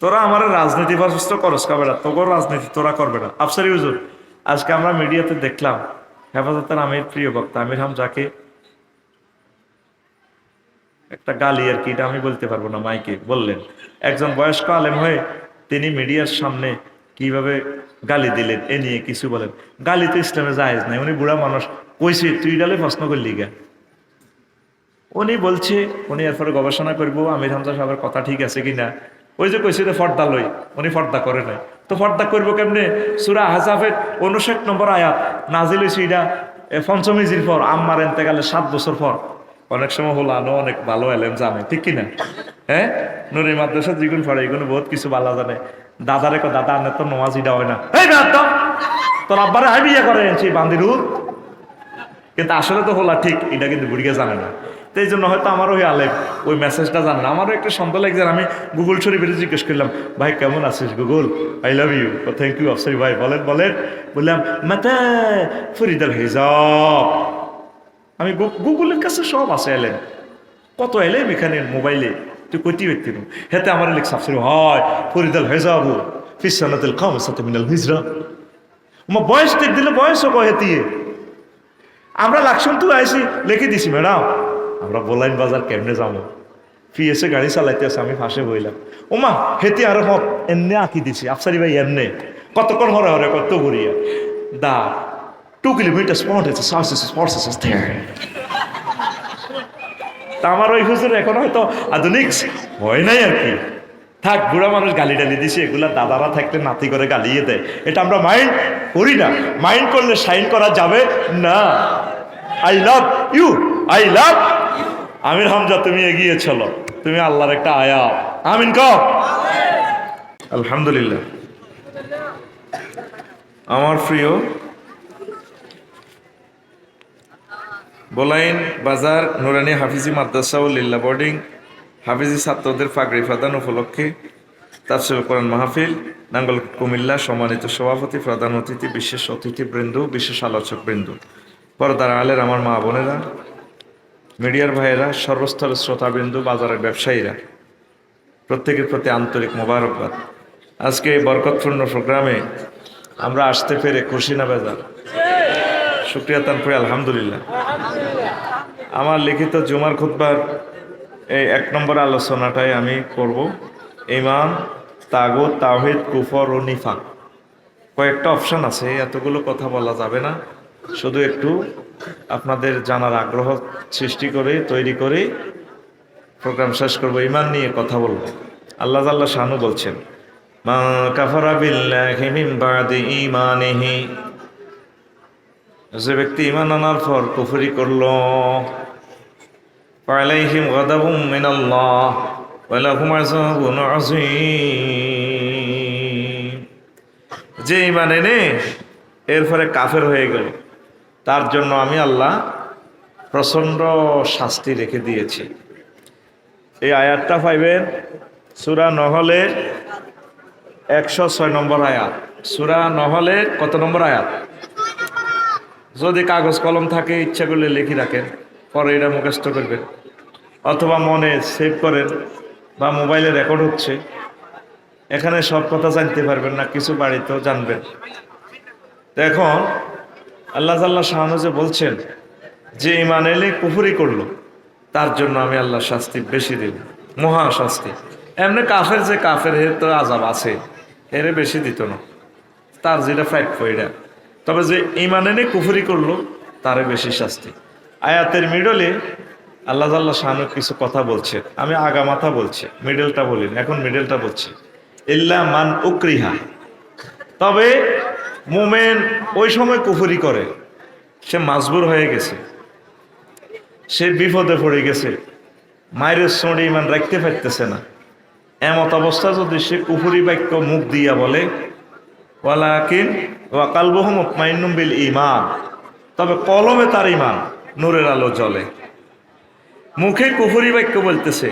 তোরা আমার রাজনীতি প্রশস্ত করস করবে না, তোর রাজনীতি তোরা করবে না। আফসারি হুজুর, আজকে আমরা মিডিয়াতে দেখলাম হেফাজতের আমির প্রিয় বক্তা আমির হামজাকে একটা গালি আর কি, এটা আমি বলতে পারবো না, মাইকে বললেন। একজন বয়স্ক আলেম হয়ে তিনি মিডিয়ার সামনে কিভাবে গালি দিলেন এ নিয়ে কিছু বলেন। গালি তো ইসলামে জায়েজ নাই, উনি বুড়া মানুষ, কইছে তুই ডালে প্রশ্ন করলি গা। উনি বলছে উনি এরপরে গবেষণা করবো আমির হামজা সাহেবের কথা ঠিক আছে কিনা। ওই যে কইছে যে পর্দা লই, উনি পর্দা করে নাই, তো পর্দা করবো কেমনে? সূরা আহজাবের 59 নম্বর আয়াত নাজিল হইছে এটা পঞ্চম হিজরির পর, আম্মার এন্তেকালের 7 বছর পর। অনেক সময় হলো আনো অনেক ভালো এলেম জানে, ঠিক কিনা? হ্যাঁ, নুরি মাদ্রাসা যেগুলো পড়ে এগুলো বহুত কিছু ভালো জানে। দাদারে কো দাদা আনে তো নমাজিটা হয় না, এই তো তোর আব্বারে হাই বিয়ে করে সেই বান্দিরুর, কিন্তু আসলে তো হলা ঠিক এটা কিন্তু বুড়িকে জানে না। তো এই জন্য হয়তো আমারও ওই আলেম ওই মেসেজটা জানে না। আমারও একটা সন্দেহ লাগছে, আমি গুগল শরীফের জিজ্ঞেস করলাম, ভাই কেমন আছিস গুগল, আই লাভ ইউ, ও থ্যাংক ইউ অফসারি ভাই, বলেন বলেন। বললাম মাতা ফরিদাল হিজাব। আমি গুগলের কাছে সব আছে এলেম, কত এলেম এখানে মোবাইলে, তুই কইতে ব্যক্তি হেতে আমার লিখ সাফসির হয় ফরিদাল হিজাব ফিসানাতুল খামসাতি মিনাল হিজরা। আমার বয়স দেখ দিলে বয়সও কয় হেতিয়ে আমরা লাকসাম তুই আইসি লিখে দিছি ম্যাডাম, আমরা বোলাইন বাজার কেমনে যাবো, ফিএসে গাড়ি চালাইতে আছে, আমি ফাঁসে বইলাম ওমা হেতি আরো হক এমনি আঁকি দিছি আফসারি ভাই এমনি কতক্ষণ হরে হরে কত ঘুরিয়া দা 2 কিলোমিটার স্পট আছে স্পট তা আমার ওই হুজুর এখন হয়তো আধুনিক হয় নাই আর কি। থাক, বুড়া মানুষ গালি টালি দিছে, এগুলা দাদারা থাকলে নাতি করে গালিয়ে দেয়, এটা আমরা মাইন্ড করি না। মাইন্ড করলে সাইন করা যাবে না। I love you, I love Amir Hamza, তুমি এগিয়ে চলো, তুমি আল্লাহর একটা আয়া। আমিন কও। আলহামদুলিল্লাহ। আমার প্রিয় বোলাইন বাজার নুরানি হাফিজি মাদ্রাসা ও লিল্লা বোর্ডিং হাফিজি ছাত্রদের পাগড়ি প্রদান উপলক্ষে তাফসীরুল কোরআন মাহফিল নাঙ্গল কুমিল্লা, সম্মানিত সভাপতি, প্রধান অতিথি, বিশেষ অতিথিবৃন্দ, বিশেষ আলোচকবৃন্দ, পর্দার আলের আমার মা বোনেরা, মিডিয়ার ভাইয়েরা, সর্বস্তরের শ্রোতাবৃন্দ, বাজারের ব্যবসায়ীরা, প্রত্যেকের প্রতি আন্তরিক মোবারকবাদ। আজকে এই বরকতপূর্ণ প্রোগ্রামে আমরা আসতে পেরে খুশি না বেজার? শুকরিয়া তানপুরি আলহামদুলিল্লাহ। আমার লিখিত জুমার খুতবার এই 1 নম্বর আলোচনাটাই আমি করব, ঈমান, তাগুত, তাওহীদ, কুফর ও নিফাক। কয়েকটা অপশন আছে, এতগুলো কথা বলা যাবে না, শুধু একটু আপনাদের জানার আগ্রহ সৃষ্টি করে তৈরি করে প্রোগ্রাম শেষ করব। ঈমান নিয়ে কথা বলবো। আল্লাহ জাল্লা শানু বলছেন, মা কাফারা বিল্লাহি মিন বাদি ঈমানিহি, যে ব্যক্তি ঈমান আনার পর কুফরি করলো, ফালাইহিম গাদাবুম মিনাল্লাহ ওয়া লাহুম আযাবুন আযীম। যে ঈমান এনে এরপরে কাফের হয়ে গেল, তার জন্য আমি আল্লাহ প্রচণ্ড শাস্তি রেখে দিয়েছি। এই আয়াতটা পাইবেন সূরা নহলের 106 নম্বর আয়াত। সূরা নহলের কত নম্বর আয়াত? যদি কাগজ কলম থাকে ইচ্ছা করলে লিখে রাখেন, পরে এটা মুখস্থ করবেন, অথবা মনে সেভ করেন, বা মোবাইলে রেকর্ড হচ্ছে, এখানে সব কথা জানতে পারবেন না, কিছু বাড়িতেও জানবেন। এখন আল্লাহ তাআলা শাহানু যে বলছেন যে ঈমান এলে কুফরি করলো, তার জন্য আমি আল্লাহ শাস্তি বেশি দিল, মহা শাস্তি। এমনি কাফের যে কাফের এর তো আযাব আছে, এর বেশি দিত না, তার যেটা প্রাপ্য এটা। তবে যে ঈমান এনে কুফরি করলো তারে বেশি শাস্তি। আয়াতের মিডলে আল্লাহ তাআলা শাহানু কিছু কথা বলছে, আমি আগা মাথা বলছি, মিডলটা বলিনি, এখন মিডলটা বলছি। ইল্লা মান উকরিহা, তবে মুমিন ওই সময় কুফরি করে, সে মাজবুর হয়ে গেছে, সে বিপদে পড়ে গেছে, মায়ের সঙ্গে ঈমান রাখতে পারতেছে না, এমত অবস্থা যদি সে কুফরি বাক্য মুখ দিয়া বলে, ওয়ালাকিন ওয়া কালবুহু মুতমাইন্নুম বিল ঈমান, তবে কলমে তার ঈমান নূরের আলো জ্বলে, মুখে কুফরি বাক্য বলতেছে,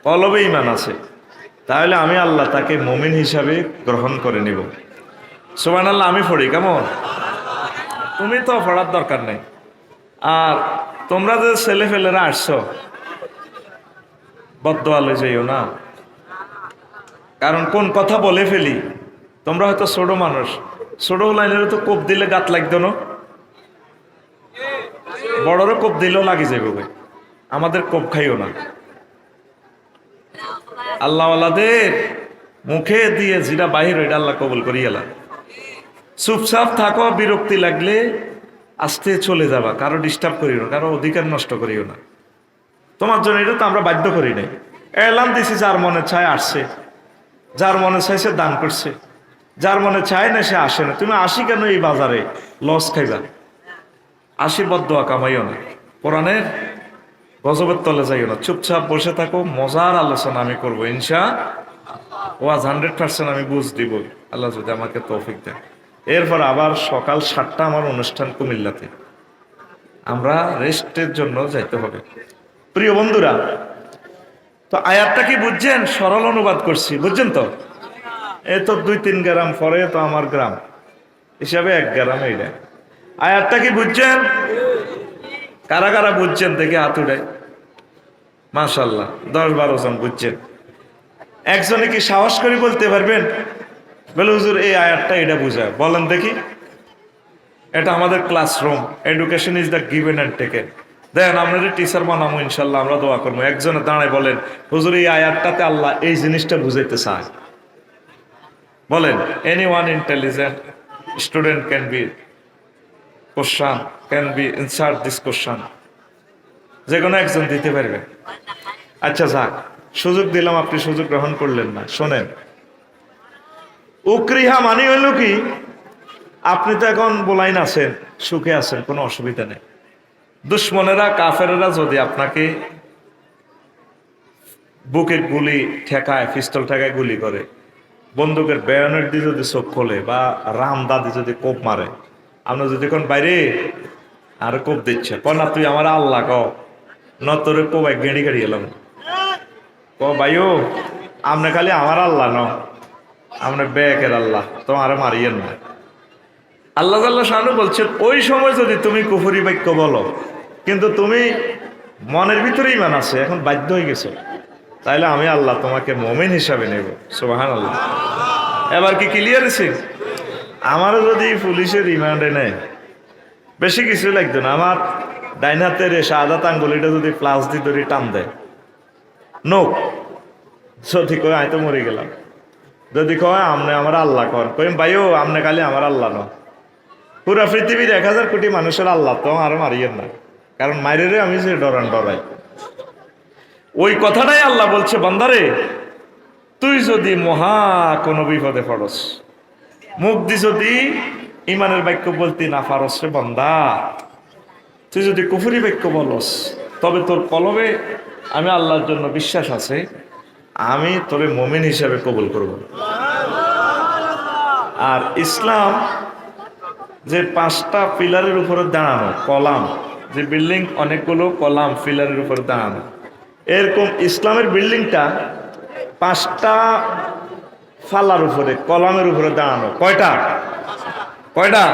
কলবে ঈমান আছে, তাহলে আমি আল্লাহ তাকে মুমিন হিসাবে গ্রহণ করে নিব। সুবহানাল্লাহ। আমি পড়ি কেমন? তুমি তো পড়ার দরকার নেই। আর তোমরা যে ছেলে ফেলেরা আসছো, বদদোয়া লয়ে যাইও না, কারণ কোন কথা বলে ফেলি। তোমরা হয়তো ছোট মানুষ, ছোট লাইনের তো কোপ দিলে গাত লাগতো না, বড়রও কোপ দিলেও লাগে যাবে ভাই। আমাদের কোপ খাইও না। আল্লাহওয়ালাদের মুখে দিয়ে যেটা বাহির ওইটা আল্লাহ কবুল করিয়ে এলাম। চুপচাপ থাকো, বিরক্তি লাগলে আস্তে চলে যাবা, কারো ডিস্টার্ব করিও না, কারো অধিকার নষ্ট করিও না। তোমার জন্য এটা তো আমরা বাধ্য করি নাই, এলাম দিছি, যার মনে চায় আসছে, যার মনে চায় সে দান করছে, যার মনে চায় না সে আসে না। তুমি আসি কেন এই বাজারে লস খাইবা? আশীর্বাদ দোয়া কামাইও না, কোরআনের গজবের তলে যাইও না। চুপচাপ বসে থাকো, মজার আলোচনা আমি করবো ইনশা ওয়াজ 100% আমি বুঝ দিব আল্লাহ যদি আমাকে তৌফিক দেয়। এরপর আবার সকাল 7টা আমার অনুষ্ঠান কুমিল্লাতে, আমরা রেস্টের জন্য যাইতে হবে। প্রিয় বন্ধুরা, তো আয়াতটা কি বুঝছেন? সরল অনুবাদ করছি, বুঝছেন তো? এই তো 2-3 গ্রাম পরে তো আমার গ্রাম হিসাবে 1 গ্রাম। এইটা আয়াতটা কি বুঝছেন? কারা কারা বুঝছেন দেখে হাত উঠায়। মাশাআল্লাহ, 10-12 জন বুঝছেন। একজনে কি সাহস করে বলতে পারবেন, বলে হুজুর এই আয়াতটা এটা বুঝায়, বলেন দেখি। এটা আমাদের classroom, education is the given and taken. দেখেন আপনাদের টিচার বানাবো ইনশাল্লাহ, আমরা দোয়া করবো। একজনে দাঁড়ায় বলেন, হুজুর এই আয়াতটাতে আল্লাহ এই জিনিসটা বুঝাইতে চায়। বলেন, any one intelligent student can be question, can be insert this question. যে কোনো একজন দিতে পারবে। আচ্ছা যাক, সুযোগ দিলাম, আপনি সুযোগ গ্রহণ করলেন না। শোনেন, উকরিহা মানে হইল কি, আপনি তো এখন বোলাইন আছেন, সুখে আছেন, কোনো অসুবিধা নেই। দুশ্মনেরা, কাফেরেরা যদি আপনাকে বুকে গুলি ঠেকায়, পিস্তল ঠেকায় গুলি করে, বন্দুকের বেয়নেট দিয়ে যদি চোখ খোলে, বা রাম দাদি যদি কোপ মারে, আপনার যদি কোন বাইরে আর কোপ দিচ্ছে, না তুই আমার আল্লাহ ক নতরে কোবাই গেঁড়ি গাড়ি এলাম, ক ভাইও আপনি খালি আমার আল্লাহ ন, আপনার বেকের আল্লাহ, তোমার মারিয়েন না। আল্লাহ আল্লাহ শানু বলছেন, ওই সময় যদি তুমি কুফরি বাক্য বলো, কিন্তু তুমি মনের ভিতরে ঈমান আছে, এখন বাধ্য হয়ে গেছো, তাইলে আমি আল্লাহ তোমাকে মুমিন হিসাবে নেব। সুবহানাল্লাহ। এবার কি ক্লিয়ার আছে? আমারও যদি পুলিশের রিমান্ডে নেয়, বেশি কিছু লাগতো না, আমার ডাইন হাতের শাহাদাত আঙ্গুলিটা যদি প্লাস দিয়ে ধরে টান দেয়, নো, যদি কয় আমি তো মরে গেলাম, যদি কয় আমনে আমার আল্লাহ কর, কই ভাইও আমনে খালি আমার আল্লাহ ন, পুরা পৃথিবীর 1000 কোটি মানুষের আল্লাহ, তো আরো মারিয়েন না, কারণ মাইরে আমি যে ডরাই। ওই কথাটাই আল্লাহ বলছে, বান্দারে তুই যদি মহা কোনো বিপদে পড়স, মুখ দি যদি ইমানের বাক্য বলতে না পারস রে বান্দা, তুই যদি কুফরি বাক্য বলস, তবে তোর কলবে আমি আল্লাহর জন্য বিশ্বাস আছে, আমি তোরে মুমিন হিসাবে কবুল করব। আর ইসলাম যে 5টা পিলারের উপরে দাঁড়ানো, কলাম, যে বিল্ডিং অনেকগুলো কলাম পিলারের উপরে দাঁড়ানো, এরকম ইসলামের বিল্ডিংটা 5টা ফালার উপরে, কলামের উপরে দাঁড়ানো। কয়টা?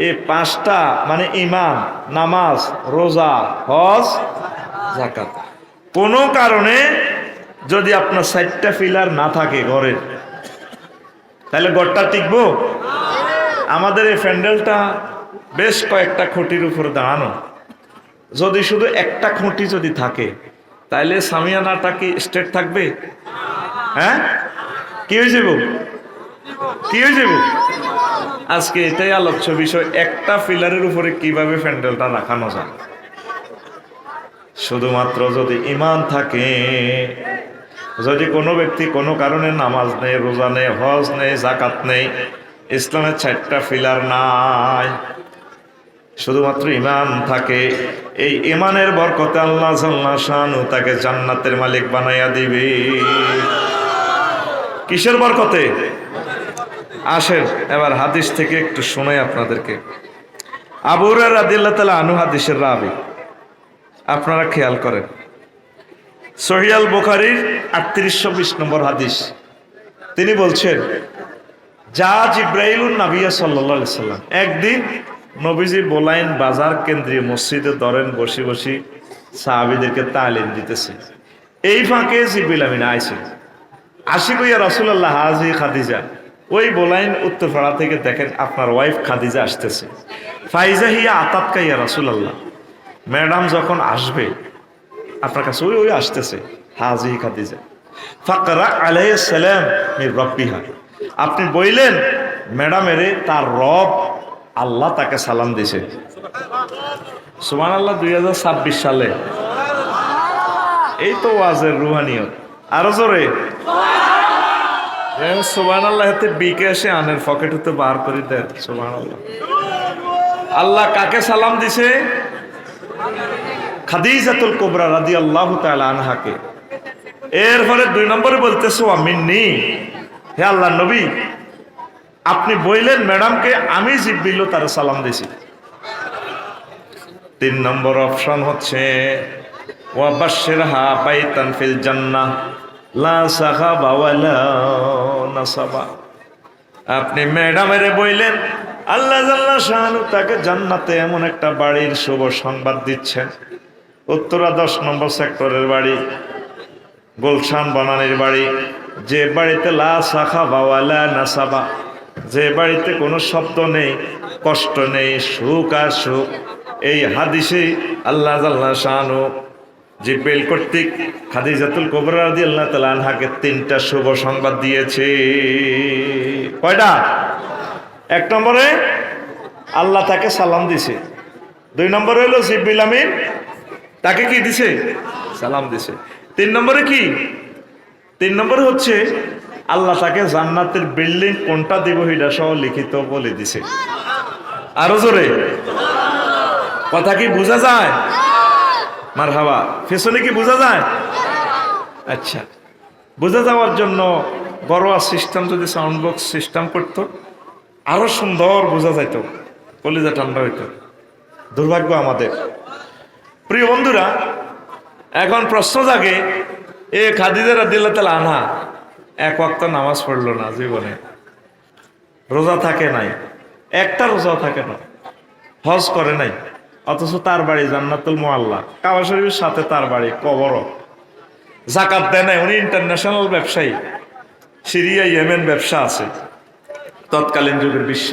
এই 5টা মানে ঈমান, নামাজ, রোজা, হজ, যাকাত। কোনো কারণে যদি আপনার 4টা পিলার না থাকে ঘরের, তাহলে ঘরটা টিকবো? আমাদের এই প্যান্ডেলটা বেশ কয়েকটা খুঁটির উপরে দাঁড়ানো, যদি শুধু একটা খুঁটি যদি থাকে, তাইলে সামিয়ানাটা কি স্ট্রেট থাকবে? হ্যাঁ, কি হয়ে যাব? আজকে এটাই আলোচ্য বিষয়, একটা পিলারের উপরে কিভাবে প্যান্ডেলটা রাখানো যায়। শুধুমাত্র যদি ঈমান থাকে, যদি কোনো ব্যক্তি কোনো কারণে নামাজ নেই, রোজা নেই, হজ নেই, যাকাত নেই, ইসলামের 4টা পিলার নাই, শুধুমাত্র ঈমান থাকে, এই ঈমানের বরকতে আল্লাহ জাল্লা শানু তাকে জান্নাতের মালিক বানাইয়া দিবে। কিসের বরকতে? আসেন এবার হাদিস থেকে একটু শোনাই আপনাদেরকে। আবু হুরায়রা রাদিয়াল্লাহু তাআলা আনহু হাদিসের রাবী, আপনারা খেয়াল করেন, সহিহ আল বুখারীর 3820 নম্বর হাদিস। তিনি বলছেন, যা জিব্রাইলুন নবী সাল্লাল্লাহু আলাইহি সাল্লাম, একদিন নবীজি বোলাইন বাজার কেন্দ্রীয় মসজিদে ধরেন বসে বসে সাহাবীদেরকে তালিম দিতেছে। এই ফাঁকে জিবরিল আমিন আইছে, আসি কইয়া রাসূলুল্লাহ হাজি খাদিজা, ওই বোলাইন উত্তরপাড়া থেকে দেখেন আপনার ওয়াইফ খাদিজা আসতেছে। ফাইজা হিয়া আতাতকা ইয়া রাসূলুল্লাহ, ম্যাডাম যখন আসবে আপনার কাছে ওই ওই আসতেছে হাজি খাদিজা। ফাকরা আলাইহিস সালাম মির রাব্বিহা, আপনি বললেন ম্যাডামেরে তার রব আল্লাহ তাকে সালাম দিয়েছে। সুবহানাল্লাহ। 2026 সালে এই তো ওয়াজের রুহানিয়ত। আরো জোরে সুবহানাল্লাহ। এতে বিকে এসে আনের পকেট হতে বার করে দেন। সুবহানাল্লাহ। আল্লাহ কাকে সালাম দিছে? খাদিজাতুল কুবরা রাদিয়াল্লাহু তাআলা আনহাকে। এরপরে 2 নম্বরে বলতেছে ওয়া মিন্নি, হে আল্লাহর নবী আপনি বললেন ম্যাডামকে আমি জিব্রিল তার সালাম দিছি। 3 নম্বর অপশন হচ্ছে ওয়া বাশশিরহা বাইতান ফিল জান্নাহ লা সাখাবা ওয়ালা নাসাবা, আপনি ম্যাডামের বললেন আল্লাহ জাল্লা শানু তাকে জান্নাতে এমন একটা বাড়ির শুভ সংবাদ দিচ্ছেন। উত্তরা 10 নম্বর সেক্টরের বাড়ি, গুলশান বনানীর বাড়ি, যে বাড়িতে লা সাখাবা ওয়ালা নাসাবা, যে বাড়িতে কোনো শব্দ নেই, কষ্ট নেই, সুখ আর সুখ। এই হাদিসে আল্লাহ জাল্লা শানু জিব্রাইল কর্তৃক খাদিজাতুল কুবরা রাদিয়াল্লাহু তাআলা আনহাকে 3টা শুভ সংবাদ দিয়েছে। কয়টা? 1 নম্বরে আল্লাহ তাকে সালাম দিছে। 2 নম্বরে হলো জিব্রাইল আমিন তাকে কি দিছে? সালাম দিছে। 3 নম্বরে কি? 3 নম্বরে হচ্ছে আল্লাহ তাকে জান্নাতের বিল্ডিং কোনটা দিব এটা সহ লিখিত বলে দিছে। আরো জোরে কথা কি বোঝা যায়? মারহাবা। পেছনে কি বোঝা যায়? আচ্ছা, বোঝা যাওয়ার জন্য ঘরোয়া সিস্টেম যদি সাউন্ড বক্স সিস্টেম করতো আরো সুন্দর বোঝা যাইত, কলিজা ঠান্ডা হইতো। দুর্ভাগ্য আমাদের। প্রিয় বন্ধুরা, এখন প্রশ্ন জাগে এ খাদিজা রাদিয়াল্লাহু তাআলা আনহা 1 ওয়াক্ত নামাজ পড়লো না জীবনে, রোজা থাকে নাই, একটা রোজাও থাকে না, হজ করে নাই, অথচ তার বাড়ি জান্নাতুল মুআল্লা, কাবা শরীফের সাথে তার বাড়ি, কবরও। যাকাত দেয় নাই, উনি ইন্টারন্যাশনাল ব্যবসায়ী, সিরিয়া ইয়েমেন ব্যবসা আছে তৎকালীন যুগের বিশ্ব,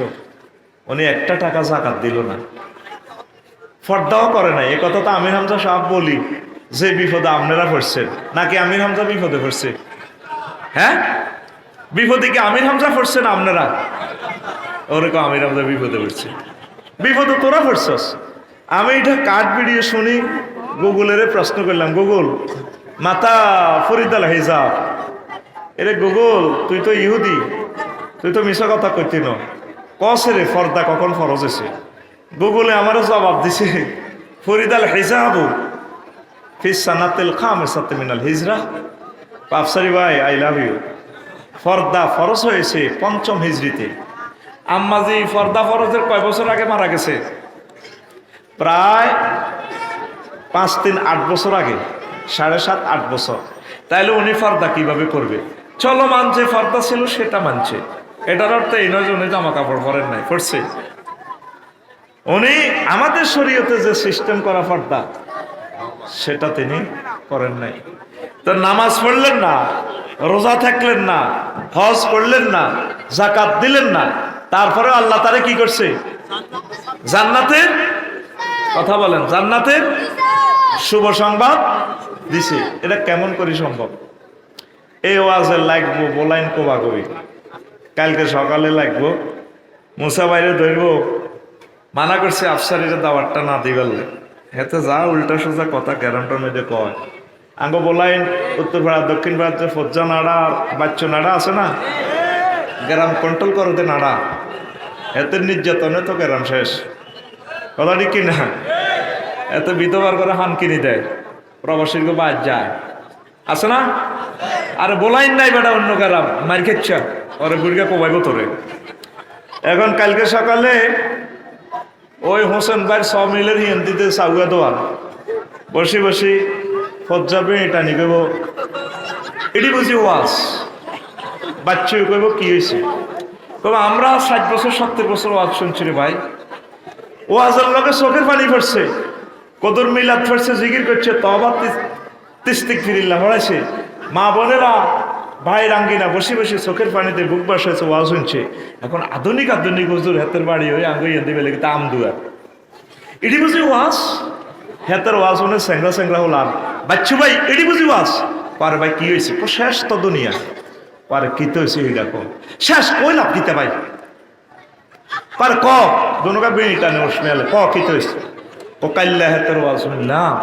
উনি 1 টাকা যাকাত দিল না, ফর্দাও করে নাই। এই কথা তো আমির হামজা সাহেব বলি যে বিপদে আপনারা পড়ছেন, নাকি আমির হামজা বিপদে পড়ছে? হ্যাঁ, বিপদে কি আমির হামজা পড়ছেন আপনারা? ওরকম আমির হামজা বিপদে পড়ছে। বিপদে তোরা পড়ছস। আমি এটা কাট ভিডিও শুনি, গুগলের প্রশ্ন করলাম, গুগল মাতা ফরিদাল হিজাব, এরে গুগল তুই তো ইহুদি, তুই তো মিশা কথা কইতি ন, কসে রে ফর্দা কখন ফরজ হয়েছে? গুগলে আমারও জবাব দিছে ফরিদাল হিজাবু ফিস সানাতিল খামিসাতি মিনাল হিজরা। আফসারি ভাই আই লাভ ইউ। ফর্দা ফরজ হয়েছে 5ম হিজরিতে। আম্মাজি ফর্দা ফরজের কয় বছর আগে মারা গেছে? প্রায় 5-3-8 বছর আগে, 7.5-8 বছর। তাইলে উনি ফর্দা কিভাবে করবে? চলো মানছে ফর্দা ছিল, সেটা মানছে, এটার অর্থ এই নয় যে উনি জামা কাপড় পরেন নাই, পড়ছে। উনি আমাদের শরীয়তে যে সিস্টেম করা ফর্দা সেটা তিনি করেন নাই। তো নামাজ পড়লেন না, রোজা থাকলেন না, হজ করলেন না, যাকাত দিলেন না, তারপরে আল্লাহ তারে কি করছে? জান্নাতের কথা বলেন, জান্নাতের শুভ সংবাদ দিছে। এটা কেমন করে সম্ভব? এই ওয়াজে লাগবো বলাইন কোবা কবি, কালকে সকালে লাগবো, মুসা বাইরে ধরব, মানা করছে আফসারিরা দাওয়াতটা না দিবেলে, হেতে যা উল্টা সোজা কথা গ্যারান্টার মধ্যে কয়। আঙ্গ বলাইন উত্তর পাড়া দক্ষিণ পাড়ার যে ফজ্জা নাড়া আর বাচ্চা নাড়া আছে না, গ্রাম কন্ট্রোল করতে নাড়া, এতে নির্যাতনে তো গ্রাম শেষ। কথা ঠিক কিনা? এত বিধবার করে হান কিনি দেয়, প্রবাসীর গো বাদ যায়, আছে না? আরে বলাইন নাই বেটা অন্য গ্রাম মার খেচ্ছা, ওরে বুড়িকে কোবাইব তোরে। এখন কালকে সকালে ওই হোসেন ভাইয়ের 100 মিলের হিন্দিতে সাউয়া দোয়ার বসি বসি ফজ্জাবে এটা নি কইব, এটি বুঝি ওয়াজ। বাচ্চা কইব কি হয়েছে? তবে আমরা 60 বছর 70 বছর ওয়াজ শুনছি রে ভাই, ওয়াজের লোকে চোখের পানি পড়ছে, কদর মিলাদ পড়ছে, জিকির করছে, তওবা তিস্তিগফিরিল্লাহ পড়াইছে। মা বোনেরা ভাইয়ের আঙ্গিনা বসে বসে চোখের পানিতে বুক বাসাইছে, ওয়াজ শুনছে। এখন আধুনিক হুজুর হাতের বাড়ি হয়ে আঙ্গুই দিবে লেগে তাম দুয়ার এটি বুঝি ওয়াজ, হাতের ওয়াজ শুনে স্যাংরা স্যাংরা হলাম। বাচ্চু ভাই এটি বুঝি ওয়াজ? পারে ভাই কি হয়েছে? শেষ তো দুনিয়া। পারে কি তো হয়েছে এটা কম শেষ, কই লাভ দিতে ভাই? পারে ক দনুকা বেড়িটা নেই উসমেলে ক কি তো হয়েছে? ও কাল্লা হাতের ওয়াজ শুনলাম,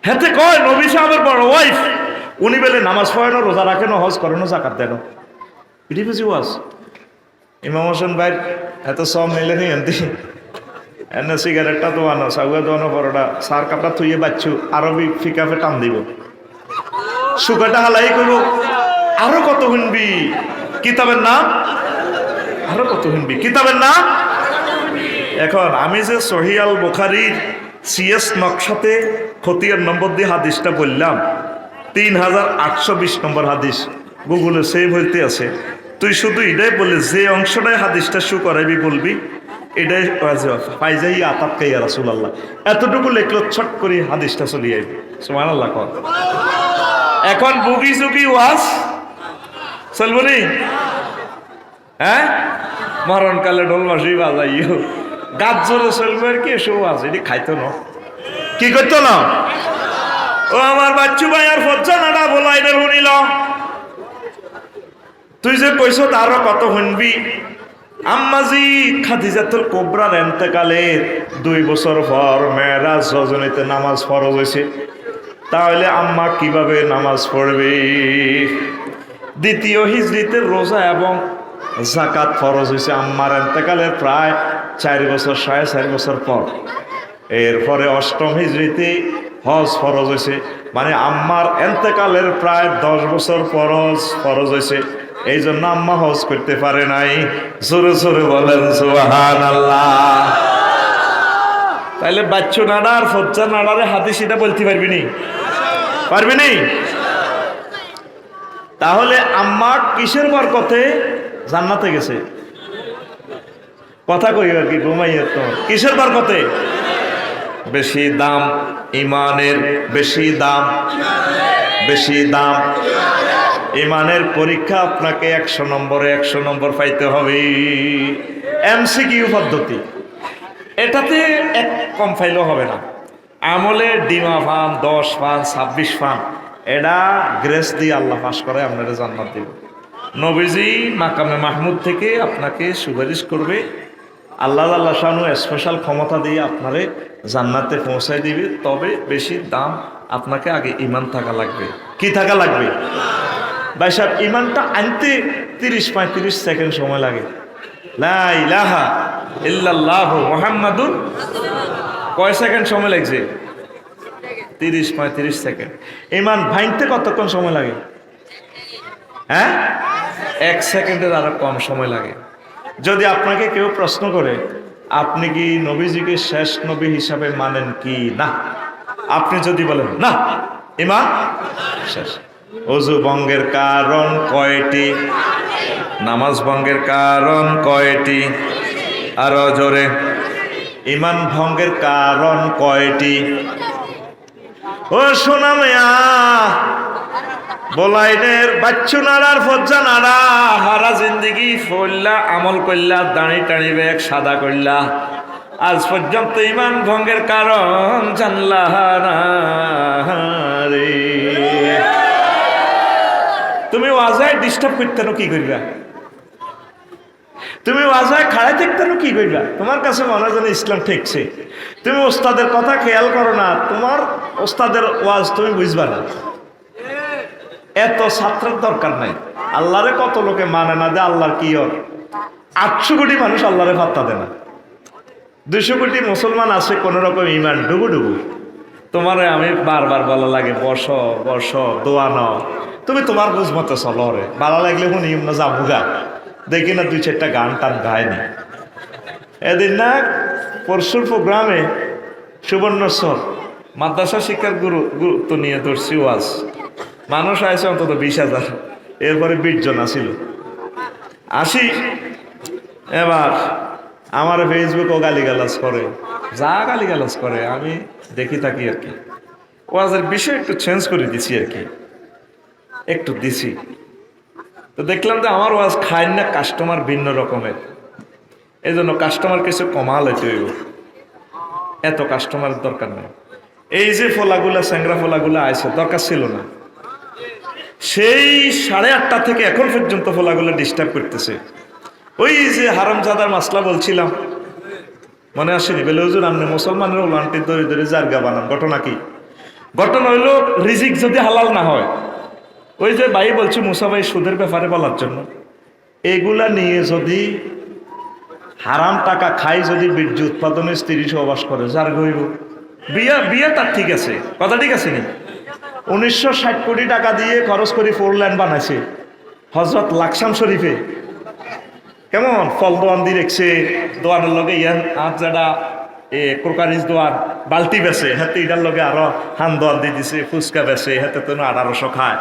হেতে কয় নবী সাহেবের বড় ওয়াইফ, উনি বলে নামাজ পড়েন, রোজা রাখেন, হজ করেন, জাকাত দেন। এটি বুঝি ওয়াজ? ইমাম হোসেন ভাই এত সব মিলে নি এমতি এনে সিগারেটটা দোয়ানো, সাগুয়া দোয়ানো, পরোটা সার কাপড় থুইয়ে বাচ্চু আরবি ফিকাফে টান দিব, সুগারটা হালাই করব। আরো কত শুনবি কিতাবের নাম, আরো কত শুনবি কিতাবের নাম। এখন আমি যে সহিহ আল বুখারীর সিএস নকশাতে খতিয়ার নম্বর দিয়ে হাদিসটা বললাম, 3820 নম্বর হাদিস গুগলে সেভ হইতে আছে। তুই শুধু এটাই বললি যে অংশটাই হাদিসটা শু করাইবি বলবি এটাই পাই যাই আতাতকাই রাসূলুল্লাহ, এতটুকু লেখলো ছট করে হাদিসটা চলি আইবি। সুবহানাল্লাহ কর। এখন বুগি চুগি ওয়াজ চলবো নি? হ্যাঁ, মরণকালে ঢোল বাঁশি বাজাইও গাছ জোরে চলবে আর কি, এসব আছে এটি খাইতো না, কি করতো না। ও আমার বাচ্চু ভাই আর ফজ্জা নাডা বলাই রে শুনিল, তুই যে কইছ তারও কত শুনবি। আম্মাজি খাদিজাতুল কুবরার ইন্তেকালের 2 বছর পর মেরাজ রজনীতে নামাজ ফরজ হয়েছে। তাহলে আম্মা কিভাবে নামাজ পড়বে? দ্বিতীয় হিজরিতে রোজা এবং যাকাত ফরজ হয়েছে আম্মার ইন্তেকালের প্রায় 4 বছর 4.5 বছর পর। এরপরে অষ্টম হিজরিতে হজ ফরজ হয়েছে, মানে আম্মার ইন্তেকালের প্রায় 10 বছর ফরজ হয়েছে। এই জন্য আম্মা হজ করতে পারে নাই। জোরে জোরে বলেন সুবহানাল্লাহ। তাইলে বাচ্চু নাড়া আর ফজ্জা নাড়ারে হাদিস এটা বলতে পারবি নি? পারবি নি? তাহলে আম্মা কিসের বরকতে জান্নাতে গেছে? কথা কই আর কি ঘুমাইয়া তো কিসের বরকতে? বেশি দাম ইমানের, বেশি দাম, বেশি দাম ইমানের পরীক্ষা আপনাকে 100 নম্বরে 100 নম্বর পাইতে হবে। এমসিকিউ পদ্ধতি, এটাতে এক কম ফাইলেও হবে না। আমলে ডিমা পান 10 পান 26 পান, এটা গ্রেস দিয়ে আল্লাহ পাস করে আপনারা জান্নাত দিবে। নবীজি মাকামে মাহমুদ থেকে আপনাকে সুপারিশ করবে, আল্লাহ শানু স্পেশাল ক্ষমতা দিয়ে আপনারে জান্নাতে পৌঁছায় দিবে। তবে বেশি দাম আপনাকে আগে ইমান থাকা লাগবে। কি থাকা লাগবে? ভাই সাহেব ইমানটা আনতে 30-35 সেকেন্ড সময় লাগে। লা ইলাহা ইল্লাল্লাহু মুহাম্মাদুর, কয় সেকেন্ড সময় লাগছে? 30-35 সেকেন্ড। ইমান ভাঙতে কতক্ষণ সময় লাগে? হ্যাঁ, 1 সেকেন্ডের আরো কম সময় লাগে। যদি আপনাকে কেউ প্রশ্ন করে আপনি কি নবীজিকে শেষ নবী হিসাবে মানেন কি না, আপনি যদি বলেন না, ইমান শেষ। ওযু ভঙ্গের কারণ কয়টি? নামাজ ভঙ্গের কারণ কয়টি? আরো জোরে। ইমান ভঙ্গের কারণ কয়টি? ও সোনা মেয়া বলাইনের বাচ্চু নাড়ার ফজ্জা নাড়া, হারা জিন্দিগি ফল্লা আমল করলা, দাঁড়ি টাড়ি ব্যাগ সাদা করলা, আজ পর্যন্ত ইমান ভঙ্গের কারণ জানলা না রে। তুমি ওয়াজায় ডিস্টার্ব করতেন কি করবা? তুমি ওয়াজায় খাড়াই থাকতেন কি করবা? তোমার কাছে মনে হয় যেন ইসলাম ঠেকছে। তুমি ওস্তাদের কথা খেয়াল করো না, তোমার ওস্তাদের ওয়াজ তুমি বুঝবা না। এত ছাত্রের দরকার নাই। আল্লাহরে কত লোকে মানে না যে আল্লাহর কি হয়। 800 কোটি মানুষ আল্লাহরে পাত্তা দেয় না। 200 কোটি মুসলমান আছে কোন রকম ইমান ডুবু ডুবু। তোমারে আমি বারবার বলা লাগে বস বস দোয়া নাও, তুমি তোমার বুঝ মতো চলো রে। ভালো লাগলে শুনি না যাবুগা, দেখি না 2-4টা গান টান গায়নি। এদিন না পরশুর প্রোগ্রামে সুবর্ণচর মাদ্রাসা শিক্ষার গুরুত্ব নিয়ে ধরছি ওয়াজ। মানুষ আছে অন্তত 20,000, এরপরে 20 জন আসিল। আসি এবার আমার ফেসবুকও গালিগালাজ করে, যা গালিগালাজ করে আমি দেখি থাকি আর কি। ওয়াজের বিষয় একটু চেঞ্জ করে দিছি আর কি, একটু দিছি। তো দেখলাম যে আমার ওয়াজ খায় না, কাস্টমার ভিন্ন রকমের, এই জন্য কাস্টমার কিছু কমাল হইতে হইব, এত কাস্টমারের দরকার নেই। এই যে ফলাগুলা স্যাংরা ফলাগুলা আইছে দরকার ছিল না, সেই 8:30 থেকে এখন পর্যন্ত ফলাগুলো ডিস্টার্ব করতেছে। ওই যে হারামজাদার মাসলা বলছিলাম, মনে আসেনি? বলে হুজুর আপনি মুসলমানের ওলান্টি ধরে ধরে জারগা বানান, ঘটনা কি? ঘটনা হইল রিজিক যদি হালাল না হয়, ওই যে ভাই বলছি মুসা ভাই সুদের ব্যাপারে বলার জন্য, এগুলা নিয়ে যদি হারাম টাকা খাই, যদি বীর্য উৎপাদনে স্ত্রী সহবাস করে, জারগা হইব। বিয়া তার ঠিক আছে, কথা ঠিক আছে নি? 1960 কোটি টাকা দিয়ে খরচ করে 4 লেন বানাইছে হজরত লাকসাম শরীফে। কেমন ফল দোয়ান দিয়ে রেখছে, দোয়ানের লগে ইয়ান আজ যারা ক্রোকারিজ দোয়ান বালতি বেছে, হাতে এটার লগে আরো হান দোয়ান দিয়ে দিছে, ফুচকা বেছে, হাতে তো 1800 খায়,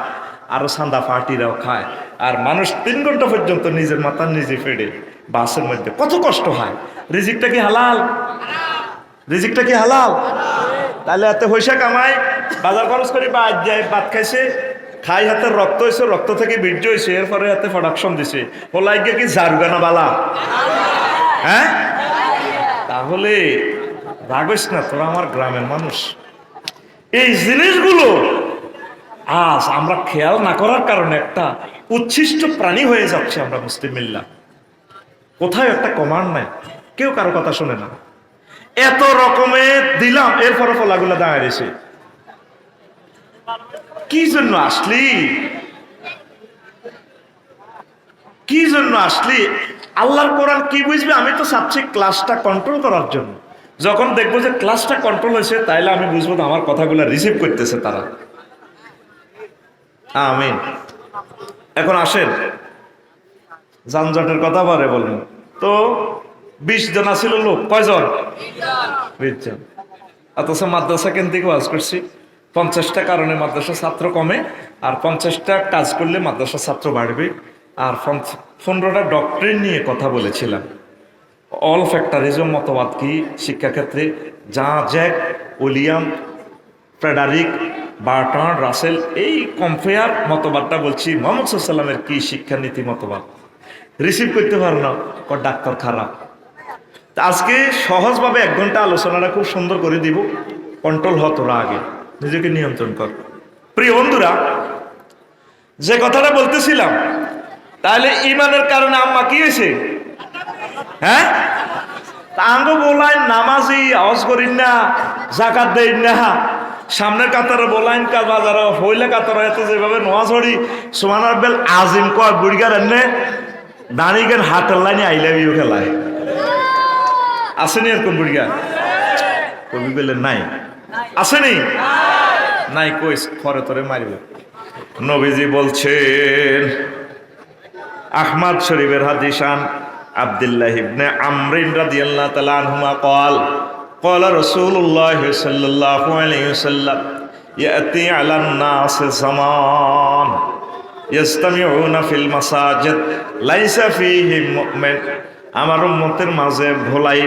আরো সান্দা পার্টিরাও খায়। আর মানুষ 3 ঘন্টা পর্যন্ত নিজের মাথা নিজে ফেড়ে বাসের মধ্যে, কত কষ্ট হয়। রিজিকটা কি হালাল? রিজিকটা কি হালাল? তাহলে এত পয়সা কামায়, বাজার খরচ করে বাদ যায়, ভাত খাইছে, খাই হাতে রক্ত হয়েছে, রক্ত থেকে বীর্য হয়েছে, এরপরে হাতে প্রোডাকশন দিছে, ওলাই গিয়ে কি জারুগানা বালা? হ্যাঁ, তাহলে রাগস না, তোরা আমার গ্রামের মানুষ। এই জিনিসগুলো আজ আমরা খেয়াল না করার কারণে একটা উচ্ছিষ্ট প্রাণী হয়ে যাচ্ছে আমরা মুসলিম মিল্লা। কোথায় একটা কমান্ড নাই, কেউ কারো কথা শোনে না। এত রকমের দিলাম, এরপরে ফলাগুলো দাঁড়িয়ে রয়েছে। কি জন্য আসলি? কি জন্য আসলি? আল্লাহর কোরআন কি বুঝবে? আমি তো চাচ্ছি ক্লাসটা কন্ট্রোল করার জন্য। যখন দেখবো যে ক্লাসটা কন্ট্রোল হয়েছে, তাইলে আমি বুঝবো আমার কথাগুলো রিসিভ করতেছে তারা। আমিন। এখন আসেন, যানজটের কথা পরে বলবেন। তো 20 জন ছিল লোক, কয়জন? 20 জন। অথচ মাদ্রাসা কেন্দ্রিক ওয়াজ করছি। 50টা কারণে মাদ্রাসা ছাত্র কমে, আর 50টা কাজ করলে মাদ্রাসা ছাত্র বাড়বে। আর 15টা ডক্টরিন নিয়ে কথা বলেছিলাম। অল ফ্যাক্টরিজম মতবাদ কি শিক্ষাক্ষেত্রে, যা Jack, William, Frederick, Bertrand Rasel, এই কম্পেয়ার মতবাদটা বলছি। মুহাম্মদ সাল্লাল্লাহু আলাইহি ওয়াসাল্লামের কি শিক্ষানীতি মতবাদ রিসিভ করতে পারো না, ডাক্তার খারাপ। আজকে সহজভাবে 1 ঘন্টা আলোচনাটা খুব সুন্দর করে দিব। কন্ট্রোল হতো না, আগে নিজেকে নিয়ন্ত্রণ কর। প্রিয় বন্ধুরা, যে কথাটা বলতেছিলাম, তাহলে ইমানের কারণে আম্মা কি হয়েছে? হ্যাঁ, আঙ্গ বলাইন নামাজি আওয়াজ করিন না, জাকাত দেন না, সামনের কাতারে বলাইন কা বাজার হইলে কাতার এত যেভাবে নোয়াজ হরি সুবহানার বেল আজিম কয় বুড়িগার এনে দাঁড়িয়ে হাতের লাইনে আই লাভ ইউ খেলায়। আসেনি এরকম বুড়িগা? কবি বললেন নাই, আসেনি? নাই, কই ফরে তরে মারিব। নবীজি বলছেন, আহমদ শরীফের হাদিসান আব্দুল্লাহ ইবনে আমর রাদিয়াল্লাহু তাআলা আনহুমা قال قال رسول الله صلى الله عليه وسلم يأتي على الناس زمان يجتمعون في المساجد ليس فيهم مؤمن। আমার উম্মতের মাঝে ভোলাই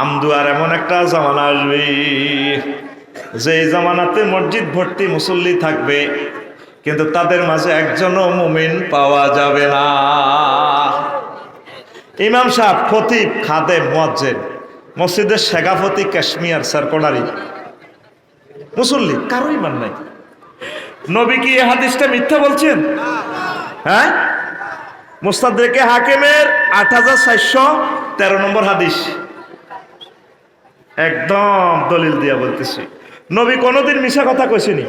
আমদুয়ার এমন একটা জামানা আসবে, যে জামানাতে মসজিদ ভর্তি মুসল্লি থাকবে, কিন্তু তাদের মাঝে একজনও মুমিন পাওয়া যাবে না। ইমাম সাহেব, খতিব, খাদেম, মুয়াজ্জিন, মসজিদের শেখাফতি, ক্যাশমিয়ার, সার্কোনারি, মুসল্লি কারো ইমান নাই। নবী কি এই হাদিসটা মিথ্যা বলছেন? হ্যাঁ, মুস্তাদরেকে হাকিমের 8413 নম্বর হাদিস, একদম দলিল দিয়া বলতেছি। নবী কোনোদিন মিশা কথা কইছেনি?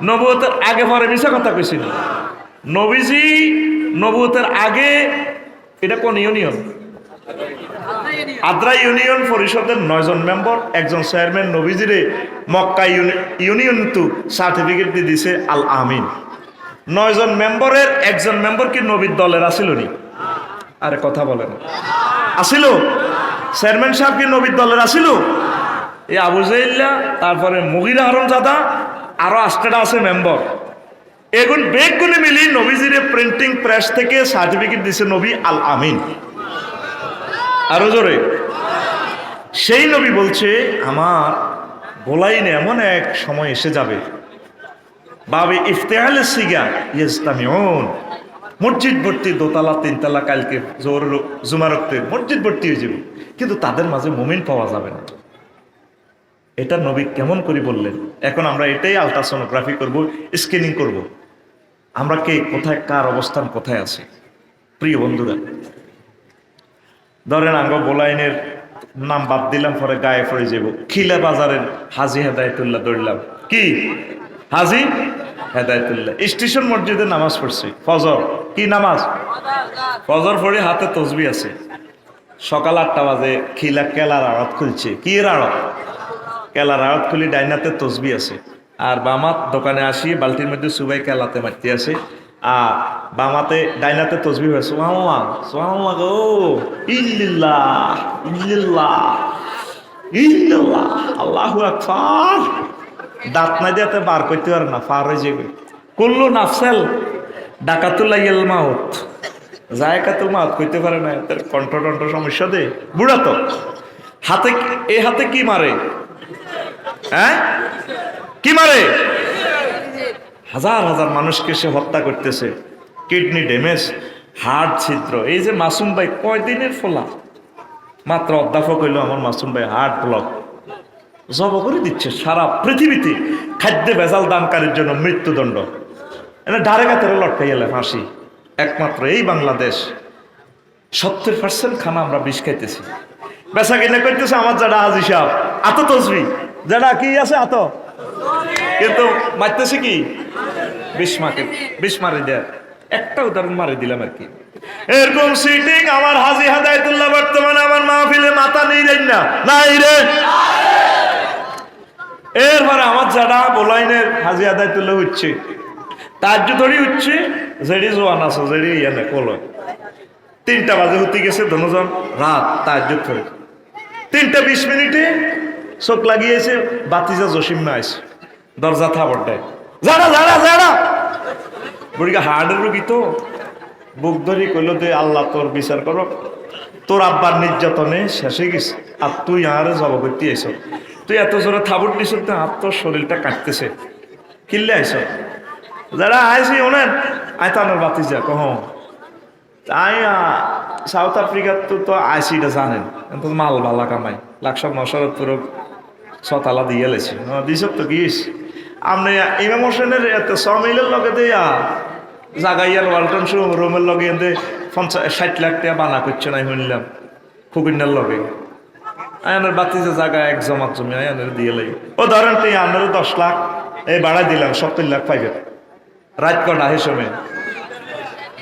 নবুয়তের আগে পরে মিশা কথা কইছেনি? নবীজি নবুয়তের আগে, এটা কোন ইউনিয়ন? আদ্রা ইউনিয়ন পরিষদের 9 জন মেম্বার, একজন চেয়ারম্যান নবীজিরে মক্কা ইউনিয়ন তো সার্টিফিকেট দিয়ে দিছে আল আমিন। 9 জন মেম্বারের একজন মেম্বার কি নবীর দলের আসিল নি? আরে কথা বলেন, আসিল? চেয়ারম্যান সাহেব কি নবীর দলের আসিল? এই আবু জাইল্লা, তারপরে মুগিরা হারামজাদা, আরো 8টা আছে মেম্বার। এগুন বেগগুলি মিলি নবীজিরে প্রিন্টিং প্রেস থেকে সার্টিফিকেট দিছে নবী আল আমিন। আরো জোরে, সেই নবী বলছে আমার গোলাইনে এমন এক সময় এসে যাবে, বাবে ইফতেহাল সিগা ইস্তামিউন, মসজিদ ভর্তি, দোতলা তিনতলা, কালকে জোর জুমা রক্তে মসজিদ ভর্তি হয়ে যাবে, কিন্তু তাদের মাঝে মুমিন পাওয়া যাবে না। এটা নবী কেমন করে বললেন? এখন আমরা এটাই আলট্রাসোনোগ্রাফি করব, স্ক্যানিং করব, আমরা কে কোথায়, কার অবস্থান কোথায় আছে। প্রিয় বন্ধুরা, ধরেন আঙ্গ বোলাইনের নাম বাদ দিলাম, পরে গায়ে পড়ে যাব। খিলা বাজারের হাজি হেদায়তুল্লাহ ধরলাম, কি হাজি হেদায়তুল্লাহ স্টেশন মসজিদে নামাজ পড়ছে ফজর। কি নামাজ? ফজর পড়ে হাতে তসবি আছে। সকাল 8টা বাজে খিলা কেলার আড়ত খুলছে। কি এর আড়ত? কেলার আড়ত খুলি, ডাইনাতে তসবি আছে। আর বামাত দোকানে আসি, বালতির মধ্যে সুবাই কেলাতে মারতে আসে। আর বামাতে ডাইনাতে তসবি হয়, সোহামা সোহামা গো ইল্লিল্লাহ ইল্লিল্লাহ ইল্লিল্লাহ আল্লাহু আকবার। দাঁত না দিয়ে বার করতে পারে না, পার হয়ে যাবে। কুল্লু নাফসেল ডাকাতুল্লাহ ইল মাউত, জায়কাতুল মাউত কইতে পারে না, তার কণ্ঠ সমস্যা দে। বুড়া তো হাতে, এই হাতে কি মারে? হ্যাঁ, কি মারে? হাজার হাজার মানুষকে সে হত্যা করতেছে। কিডনি ড্যামেজ, হার্ট ছিদ্র। এই যে মাসুম ভাই কয়দিনের ফলা, মাত্র অধ্যাপক হইল আমার মাসুম ভাই, হার্ট ব্লক জব করে দিচ্ছে। সারা পৃথিবীতে খাদ্যে ভেজাল দানকারীর জন্য মৃত্যুদণ্ড, এটা ডারে গাতেরে লটকাই এলে ফাঁসি। একমাত্র এই বাংলাদেশ 70% খানা আমরা বিষ খাইতেছি। বেচা কিনে করতেছে আমার যারা হাজি সাহেব, আত তসবি যারা কি আছে আত, কিন্তু মারতেছে কি বিষ মারি দেয়। একটা উদাহরণ মারি দিলাম আর কি। এরকম সিটিং আমার হাজি হেদায়েতুল্লাহ বর্তমানে আমার মাহফিলে মাথা নেই না, নাই রে। এরপরে আমার যারা বোলাইনের হাজি হেদায়েতুল্লাহ উঠছে, তাজ্জুদ ধরে উঠছে, যেড়ি জোয়ান আছে যেড়ি ইয়ানে কলয় 3টা বাজে হতে গেছে ধনুজন রাত তাজ্জুদ ধরে 3টা 20 মিনিটে চোখ লাগিয়েছে, বাতিজা জসিম আইছে, দরজা থাবর দেয়, যারা যারা যারা বুড়িকে হার্টের রোগী তো, বুক ধরি কইল দে আল্লাহ তোর বিচার করো, তোর আব্বার নির্যাতনে শেষে গেছে, আর তুই আরে জব করতে আইস, তুই এত জোরে থাবর দিস, আর তোর শরীরটা কাটতেছে, কিনলে আইস। যারা আইসি ওনেন আয়তানোর বাতিজা কহ তাই সাউথ আফ্রিকার তো আইসিটা জানেন, তো মাল ভালা কামাই 1,970 ছতালা দিয়ে লেছি দিস তো গিস। আপনি ইমাম হোসেনের এত 100 মিলের লগে দিয়া জাগাইয়ার ওয়ালটন রুমের লগে 50-60 লাখ টাকা বানা করছে না শুনলাম ফুকিন্নার লগে। আয়ানের বাতিজা জায়গা এক জমাত জমি আয়ানের দিয়ে লাগে। ও ধরেন তুই আনারও 10 লাখ এই বাড়াই দিলাম, 70 লাখ পাইবে। রাত কটা হে সময়?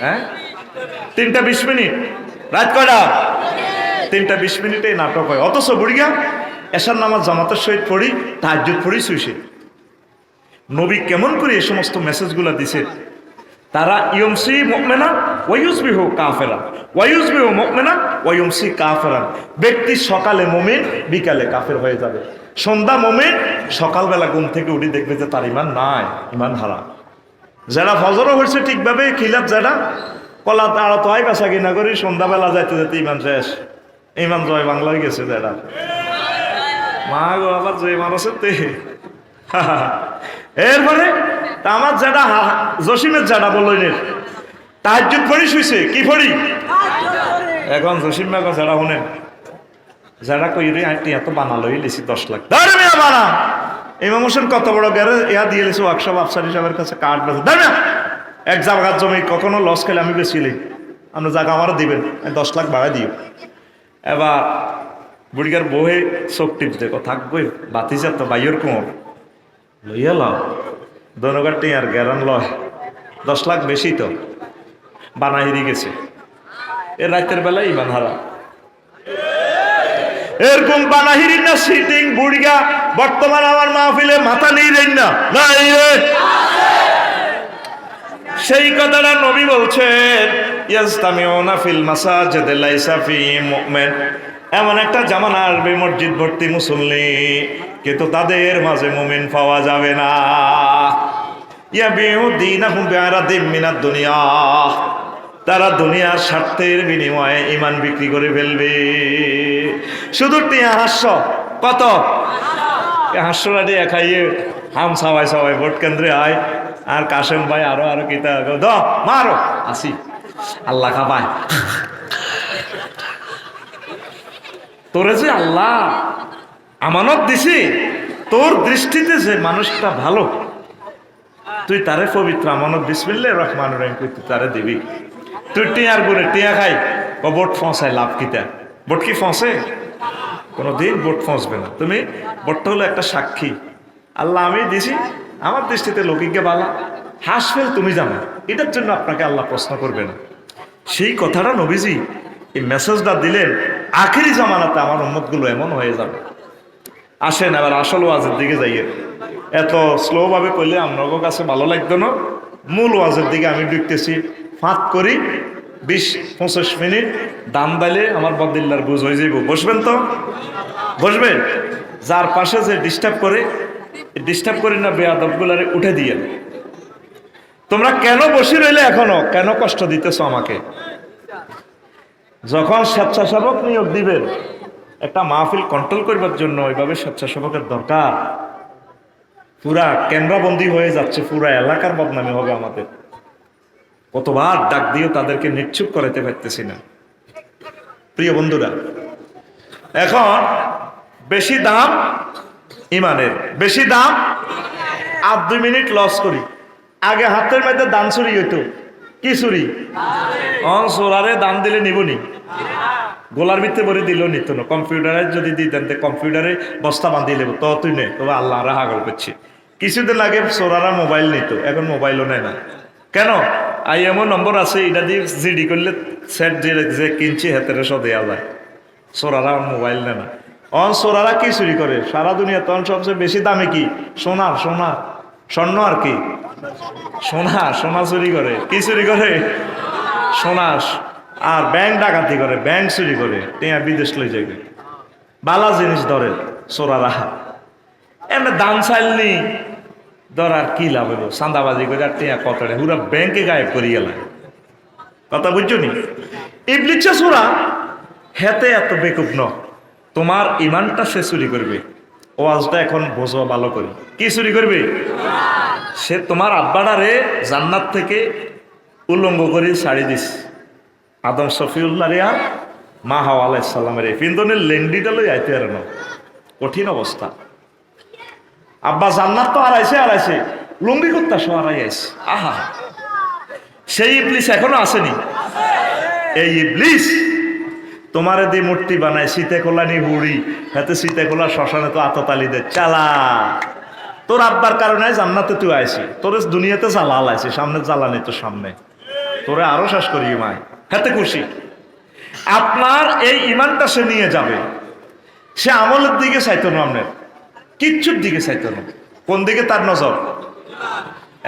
হ্যাঁ, 3টা 20 মিনিট। রাত কটা? 3টা 20 মিনিটে নাটক হয়। অথচ বুড়িগা এশার নামাজ জামাতের সহিত পড়ি, তাহাজ্জুদ পড়ি শুইছে। নবী কেমন করে এই সমস্ত মেসেজগুলো দিছে? তারা ইয়মসি মুমিনা ওয়া ইউসবিহু কাফিরা ওয়া ইউসবিহু মুমিনা ওয়া ইয়মসি কাফিরা। ব্যক্তি সকালে মুমিন, বিকালে কাফের হয়ে যাবে। সন্ধ্যা মুমিন, সকালবেলা ঘুম থেকে উঠে দেখবে যে তার ঈমান নাই, ঈমান হারা। যারা ফজরও হয়েছে ঠিকভাবে খিলাফ, যারা কলা তারা তো আই বাসা কিনা করি, সন্ধ্যাবেলা যাইতে যেতে ঈমান শেষ, ঈমান জয় বাংলা হয়ে গেছে। যারা মা গো আবার জয় মানুষ এরপরে আমার যারা জসিমের যারা বললেন তাহাজ্জুদ পড়ি শুইছে, কি পড়ি? এখন জসিম মা যারা শুনেন, যারা কই রে আইটি এত বানালোই লিছি 10 লাখ ধরে মিয়া বানা। ইমাম হোসেন কত বড় গেরে ইয়া দিয়ে লিছি ওয়ার্কশপ আফসার হিসাবের কাছে কার্ড বেছে ধরে না। এক জায়গার জমি কখনো লস খেলে আমি বেশিলি, আপনি জায়গা আমারও দিবেন, 10 লাখ বাড়াই দিও। এবার বুড়িগার বহে চোখ টিপ দেখো থাকবই, বাতিজা তো বাইয়ের কোমর লইয়া লাও দনগার টিয়ার গ্যারান লয়, 10 লাখ বেশি তো বানাই দিয়ে গেছে। এর রাতের বেলায় ইমান হারা। এরকম বানাহিরি না সিটিং বুড়িগা বর্তমান আমার মাহফিলে মাথা নেই রেন না, নাই রে। সেই কথাটা নবী বলছেন, ইয়াজতামিউনা ফিল মাসাজিদি লাইসা ফি মুমিন। এমন একটা জামানা আসবে মসজিদ ভর্তি মুসল্লি, কিন্তু তাদের মাঝে মুমিন পাওয়া যাবে না। ইয়াবিউ দীনাহুম বিআরাদিম মিনাদ দুনিয়া। তারা দুনিয়ার স্বার্থের বিনিময়ে ঈমান বিক্রি করে ফেলবে। শুধু টিয়া হাস্য, কত হাস্যরাটি খাইয়ে হাম সবাই সবাই ভোট কেন্দ্রে আয়, আর কাশেম ভাই আরো আরো কিতা দ মারো আসি আল্লাহ খাবায়। তোরে যে আল্লাহ আমানত দিছি, তোর দৃষ্টিতে যে মানুষটা ভালো, তুই তারে পবিত্র আমানত বিসমিল্লাহির রহমানির রহিম তুই তারে দিবি। তুই টিয়ার গুড়ে টিয়া খাই ও বোট ফসায় লাভ কিতা? বোট কি ফসে? কোনোদিন বোট ফসবে না। তুমি বোটটা হলো একটা সাক্ষী, আল্লাহ আমি দিছি, আমার দৃষ্টিতে লৌকিককে বালা, হাস ফেল তুমি জানো, এটার জন্য আপনাকে আল্লাহ প্রশ্ন করবে না। সেই কথাটা নবীজি এই মেসেজটা দিলেন, আখেরি জামানাতে আমার উম্মতগুলো এমন হয়ে যাবে। আসেন আবার আসল ওয়াজের দিকে যাইয়ে, এত স্লো ভাবে করলে আপনার কাছে ভালো লাগতো না। মূল ওয়াজের দিকে আমি ঢুকতেছি, ফাঁক করি 20-25 মিনিট দাম দাইলে আমার বদিল্লার বুঝ হয়ে যাইব। বসবেন তো? বসবেন। যার পাশে যে ডিস্টার্ব করি না, বেয়াদবগুলারে উঠে দিয়ে। তোমরা কেন বসে রইলে এখনো? কেন কষ্ট দিতেছ আমাকে? যখন স্বেচ্ছাসেবক নিয়োগ দিবেন, একটা মাহফিল কন্ট্রোল করবার জন্য ওইভাবে স্বেচ্ছাসেবকের দরকার। পুরা ক্যামেরাবন্দি হয়ে যাচ্ছে, পুরা এলাকার বদনামি হবে আমাদের। কতবার ডাক দিয়েও তাদেরকে নিশ্চুপ করাতে পারতেছি না। প্রিয় বন্ধুরা, এখন বেশি দাম ইমানের, বেশি দাম। আর 2 মিনিট লস করি। আগে হাতের মধ্যে দান চুরি হইতো, কি চুরি? সোলারে দান দিলে নিবনি, গোলার ভিতরে ভরে দিলেও নিত না। কম্পিউটারে যদি দিতেন, কম্পিউটারে বস্তা বাঁধিয়ে নেব, তো তুই নে, তবে আল্লাহ হাগল করছি। কিছুদিন আগে সোরারা মোবাইল নিত, এখন মোবাইলও নেয় না। কেন? আইএমও নম্বর আছে, এটা দিয়ে জিডি করলে সেট যে কিনছি হাতের সব দেওয়া যায়। সোরারা মোবাইল নেয় না। সোরারা কি চুরি করে সারা দুনিয়া? তখন সবচেয়ে বেশি দামে কি? সোনা, স্বর্ণ। আর কি? সোনা চুরি করে। কি চুরি করে? সোনা। আর ব্যাংক ডাকাতি করে, ব্যাংক চুরি করে, টিয়া বিদেশ লই যাবে। বালা জিনিস ধরে সোরারা। এমনি দান চাইলনি ধরার কি লাভ হলো? চাঁদাবাজি করে আর টিয়া কতটা পুরা ব্যাংকে গায়েব করি গেল। কথা বুঝছো নি? ইবলিসে সোরা হেতে এত বেকুব ন, তোমার ইমানটা সে চুরি করবে। ওয়াজটা এখন বোঝো ভালো করে। কি চুরি করবে? সে তোমার আব্বাডারে জান্নাত থেকে উলঙ্গ করে ছাড়ি দিস। আদম শফিউল্লাহ রে আর মা হাওয়া আলাইহিস সালামের এই পিন্দনের লেন্ডিটা লই আইতে আর না, কঠিন অবস্থা। আব্বা জান্নাত তো আড়াইছে লুঙ্গি করতে হারাই আইছে। আহা, সেই ইবলিস এখনো আসেনি। এই ইবলিস তোমারে দিয়ে মূর্তি বানায়, শীতে খোলা নি হুড়ি, হাতে শীতে খোলা শ্মশানে তো আততালি দে চালা। তোর আব্বার কারণে জান্নাতে তুই আইসি, তোর দুনিয়াতে জ্বালা আইসি, সামনে জ্বালানি তো সামনে, তোরে আরো শেষ করি মাই হাতে খুশি। আপনার এই ইমানটা সে নিয়ে যাবে। সে আমলের দিকে চাইতো না, আপনার কিচ্ছুর দিকে চাইতো না। কোন দিকে তার নজর?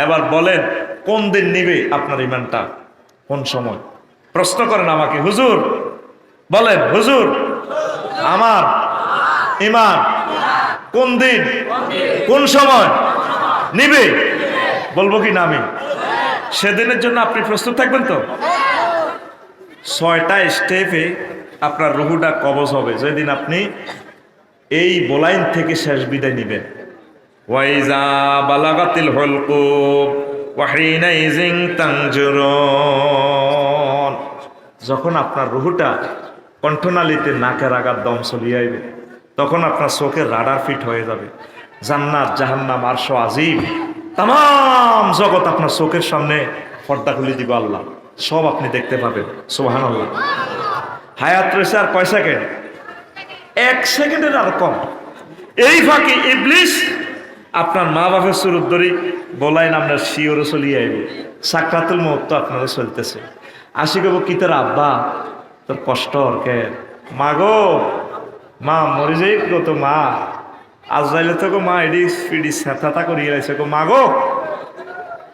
এবার বলেন কোন দিন নিবে আপনার ইমানটা? কোন সময়? প্রশ্ন করেন আমাকে, হুজুর বলেন, হুজুর আমার ইমান কোন দিন কোন সময় নিবে? বলবো কি না আমি? সেদিনের জন্য আপনি প্রস্তুত থাকবেন তো? 6টা স্টেপে আপনার রুহুটা কবজ হবে যেদিন আপনি এই বোলাইন থেকে শেষ বিদায় নিবেন। ওয়াইজা বালাগাতিল হুলকুম ওয়া হিনাইজিন তানজুরুন, যখন আপনার রুহুটা কণ্ঠনালীতে নাকের আগার দম চলিয়ে আইবে, তখন আপনার চোখের রাডার ফিট হয়ে যাবে। জান্নাত, জাহান্নাম, আরশ আজিম, তাম জগৎ আপনার চোখের সামনে পর্দা খুলে দিব আল্লাহ, সব আপনি দেখতে পাবেন। সুবহানাল্লাহ। হায়াত রয়েছে আর কয় সেকেন্ড? 1 সেকেন্ডের আর কম। এই ফাঁকে ইবলিস আপনার মা বাপের সুরত ধরি বলাই আপনার শিওরে চলিয়ে আইবে। সাকরাতুল মউত তো আপনারা চলতেছে। আসি কব কি তোর আব্বা, তোর কষ্ট কে? মা গো, মা মরে যাই গো, তো মা আজরাইলে তো গো মা এডি ফিডি সেতা করিয়ে গেছে গো, মা গো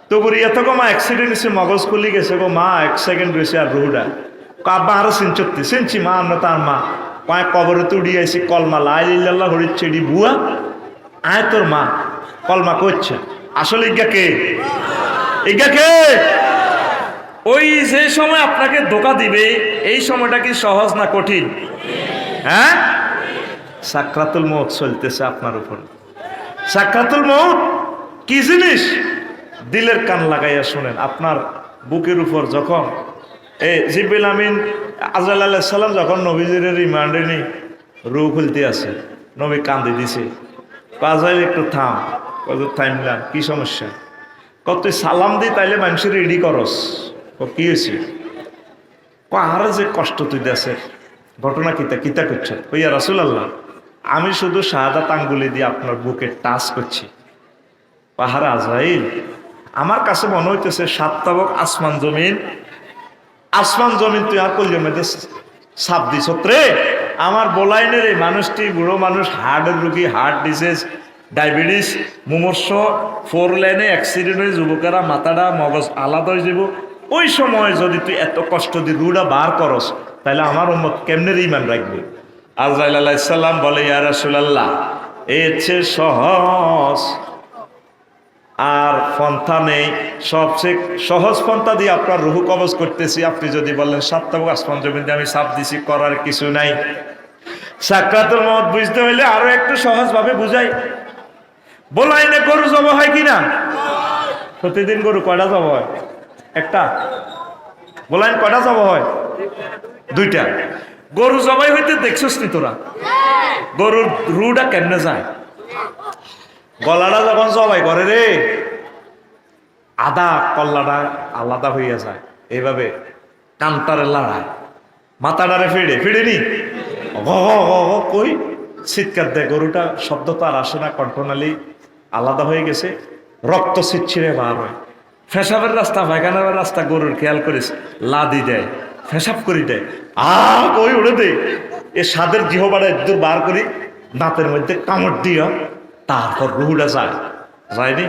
তো করিয়া তো গো মা অ্যাক্সিডেন্ট হয়েছে, মগজ খুলি গেছে গো মা, 1 সেকেন্ড রয়েছে আর রুহুডা। আব্বা আরো চিনছি মা, আমরা তার মা কয়েক কবরে তো উড়িয়ে আইসি, কলমা লাইল্লাহ হরিচ্ছে এডি বুয়া, আয় তোর মা কলমা করছে। আসলে ইজ্ঞা কে? ওই যে সময় আপনাকে ধোঁকা দিবে, এই সময়টা কি সহজ না কঠিন? হ্যাঁ, সাকরাতুল মউত চলতেছে আপনার উপর। সাকরাতুল মউত কি জিনিস? দিলের কান লাগাইয়া শুনেন। আপনার বুকের উপর যখন জিবরিল আমিন আজরাইল আলাইহিস সালাম যখন নবীজির রিমান্ডে নেই রূহ খুলতে আছে, নবী কান্দি দিছে, আজরাইল একটু থাম। কত থামলাম, কি সমস্যা? কত সালাম দিই তাইলে মানুষের রেডি করস। কি হয়েছে? আর যে কষ্ট তুই দেশের ঘটনা কিতা কিতা করছে? ওইয়া রাসূলুল্লাহ, আমি শুধু শাহাদাত আঙ্গুলি দিয়ে আপনার বুকে টাচ করছি। পাহাড় আজরাইল, আমার কাছে মনে হইতেছে সাতটাবক আসমান জমিন, আসমান জমিন তুই আর কলজের মধ্যে সাপ দিস রে। আমার বোলাইনের এই মানুষটি বুড়ো মানুষ, হার্টের রুগী, হার্ট ডিজিজ, ডায়াবেটিস, মুমূর্ষ, 4 লেনে অ্যাক্সিডেন্ট হয়ে যুবকেরা মাথাটা মগজ আলাদা হয়ে যাব। ওই সময় যদি তুই এত কষ্ট দিয়ে রুটা বার করস, তাহলে আমার উম্মত কেমনে ইমান রাখবে? আজরাইল আলাইহিস সালাম বলে, ইয়া রাসূলুল্লাহ, এর চেয়ে সহজ আর পন্থা নেই, সবচেয়ে সহজ পন্থা দিয়ে আপনার রুহ কবজ করতেছি। আপনি যদি বলেন সাতটাবক আসমান জমিন দিয়ে আমি সাপ দিছি, করার কিছু নাই। সাকরাতুল মউত বুঝতে হইলে আরো একটু সহজ ভাবে বুঝাই। বোলাইনে গরু জবাই হয় কিনা? প্রতিদিন গরু কয়টা জবাই হয়? একটা। বোলাইন কয়টা জবাই হয়? 2টা। গরু জবাই হইতে দেখছস নি তোরা? গরুর রুটা কেমনে যায়? গলাটা যখন জবাই করে রে, আদা কল্লাটা আলাদা হইয়া যায়, এইভাবে কান্তারে লড়ায়, মাথাটারে ফিড়ে ফিড়ে নি কই চিৎকার দেয়। গরুটা শব্দ তো আর আসে না, কণ্ঠনালী আলাদা হয়ে গেছে, রক্ত ছিটছিড়ে বার হয়। ফেসাবের রাস্তা, পায়খানার রাস্তা গরুর খেয়াল করিস, লাদি দেয়, ফেসাব করে দেয়, কই উড়ে দেয়। এ স্বাদের জিহবাটা একদূর বার করি, দাঁতের মধ্যে কামড় দিয়া তারপর রুহুটা যায়, যায়নি?